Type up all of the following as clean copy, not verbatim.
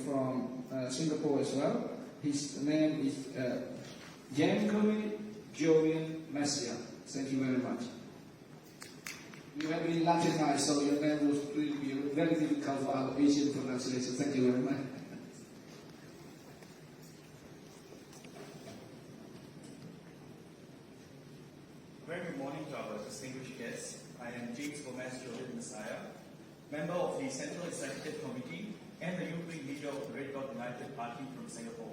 from Singapore as well. His name is Gomez Jovian Messiah. Thank you very much. You have been Latinized, so your name will be very difficult for our Asian pronunciation. Thank you very much. Very good morning to our distinguished guests. I am Gomez Jovian Messiah, member of the Central Executive Committee and the Youth Wing leader of the Red Dot United Party from Singapore.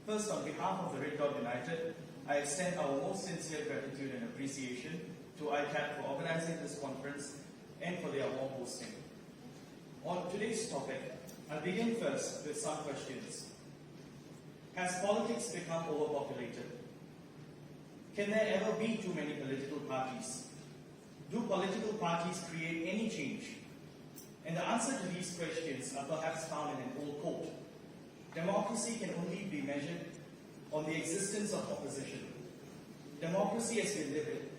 First, on behalf of the Red Dot United, I extend our most sincere gratitude and appreciation to ICAPP for organizing this conference and for their warm hosting. On today's topic, I'll begin first with some questions. Has politics become overpopulated? Can there ever be too many political parties? Do political parties create any change? And the answer to these questions are perhaps found in an old quote. Democracy can only be measured on the existence of opposition. Democracy as we live it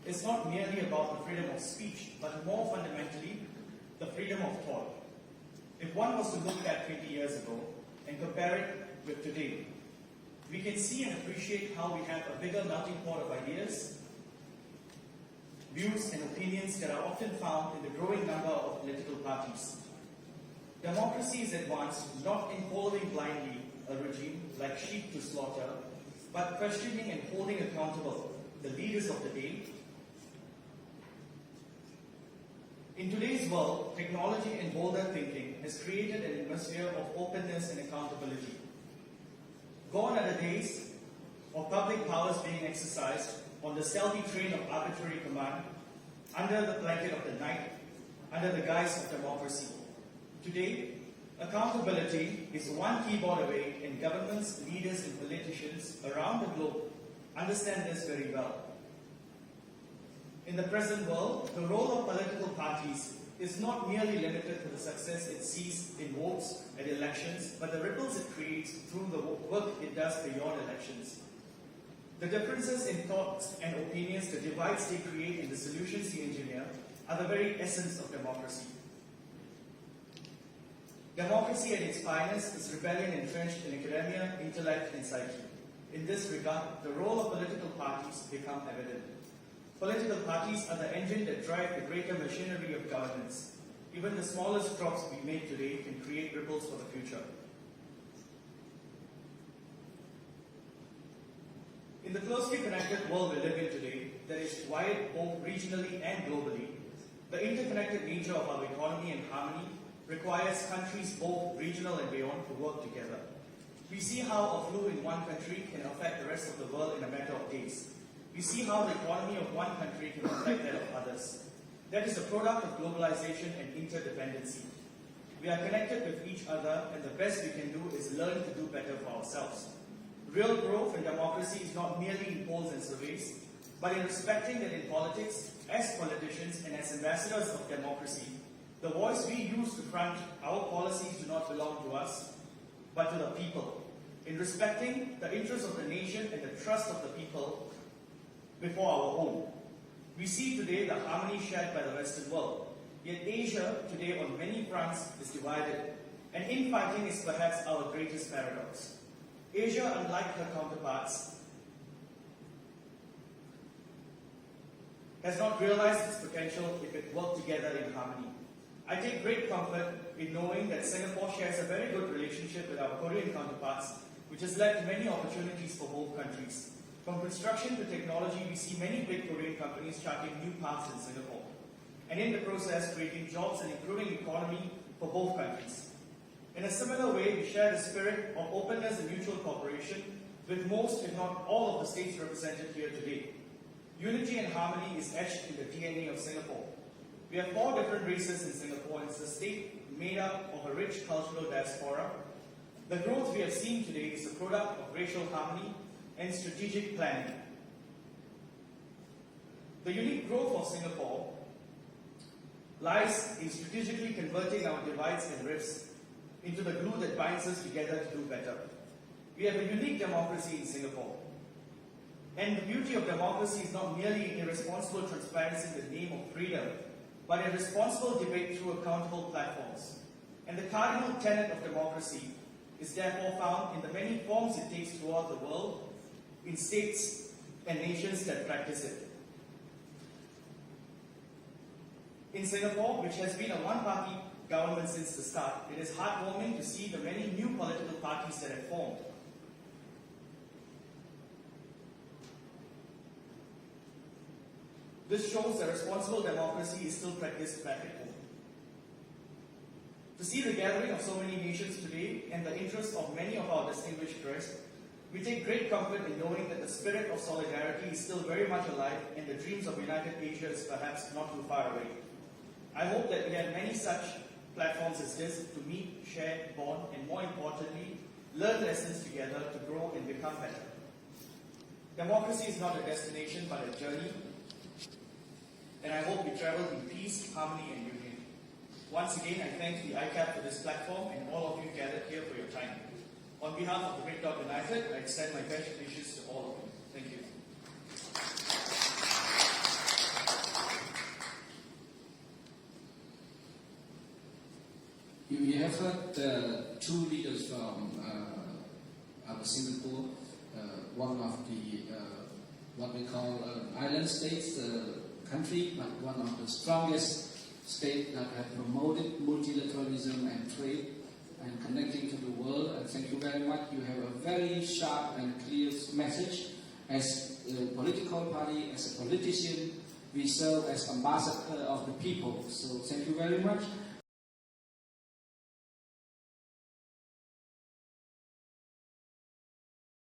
is not merely about the freedom of speech, but more fundamentally, the freedom of thought. If one was to look back 20 years ago and compare it with today, we can see and appreciate how we have a bigger melting pot of ideas, views and opinions that are often found in the growing number of political parties. Democracy is advanced not in following blindly a regime like sheep to slaughter, but questioning and holding accountable the leaders of the day. In today's world, technology and bolder thinking has created an atmosphere of openness and accountability. Gone are the days of public powers being exercised on the stealthy train of arbitrary command, under the blanket of the night, under the guise of democracy. Today, accountability is one keyboard away, and governments, leaders, and politicians around the globe understand this very well. In the present world, the role of political parties is not merely limited to the success it sees in votes at elections, but the ripples it creates through the work it does beyond elections. The differences in thoughts and opinions, the divides they create, and the solutions they engineer are the very essence of democracy. Democracy at its finest is rebellion entrenched in academia, intellect, and psyche. In this regard, the role of political parties becomes evident. Political parties are the engine that drive the greater machinery of governance. Even the smallest drops we make today can create ripples for the future. In the closely connected world we live in today, that is wide both regionally and globally, the interconnected nature of our economy and harmony requires countries both regional and beyond to work together. We see how a flu in one country can affect the rest of the world in a matter of days. We see how the economy of one country can affect that of others. That is a product of globalization and interdependency. We are connected with each other, and the best we can do is learn to do better for ourselves. Real growth in democracy is not merely in polls and surveys, but in respecting that in politics, as politicians and as ambassadors of democracy, the voice we use to front our policies do not belong to us, but to the people. In respecting the interests of the nation and the trust of the people before our own. We see today the harmony shared by the Western world. Yet Asia today on many fronts is divided, and infighting is perhaps our greatest paradox. Asia, unlike her counterparts, has not realized its potential if it worked together in harmony. I take great comfort in knowing that Singapore shares a very good relationship with our Korean counterparts, which has led to many opportunities for both countries. From construction to technology, we see many big Korean companies charting new paths in Singapore, and in the process creating jobs and improving economy for both countries. In a similar way, we share the spirit of openness and mutual cooperation with most, if not all, of the states represented here today. Unity and harmony is etched in the DNA of Singapore. We have 4 different races in Singapore, and it's a state made up of a rich cultural diaspora. The growth we have seen today is a product of racial harmony and strategic planning. The unique growth of Singapore lies in strategically converting our divides and rifts into the glue that binds us together to do better. We have a unique democracy in Singapore. And the beauty of democracy is not merely irresponsible transparency in the name of freedom, but a responsible debate through accountable platforms. And the cardinal tenet of democracy is therefore found in the many forms it takes throughout the world, in states and nations that practice it. In Singapore, which has been a one-party government since the start, it is heartwarming to see the many new political parties that have formed. This shows that responsible democracy is still practiced back at home. To see the gathering of so many nations today and the interest of many of our distinguished guests, we take great comfort in knowing that the spirit of solidarity is still very much alive and the dreams of United Asia is perhaps not too far away. I hope that we have many such platforms as this to meet, share, bond, and more importantly, learn lessons together to grow and become better. Democracy is not a destination but a journey, and I hope we travel in peace, harmony, and union. Once again, I thank the ICAPP for this platform and all of you gathered here for your time. On behalf of the Red Dot United, I extend my best wishes to all of you. Thank you. You have heard two leaders from our Singapore, one of the what we call island states, country, but one of the strongest states that have promoted multilateralism and trade and connecting to the world. And thank you very much. You have a very sharp and clear message. As a political party, as a politician, we serve as ambassador of the people. So thank you very much.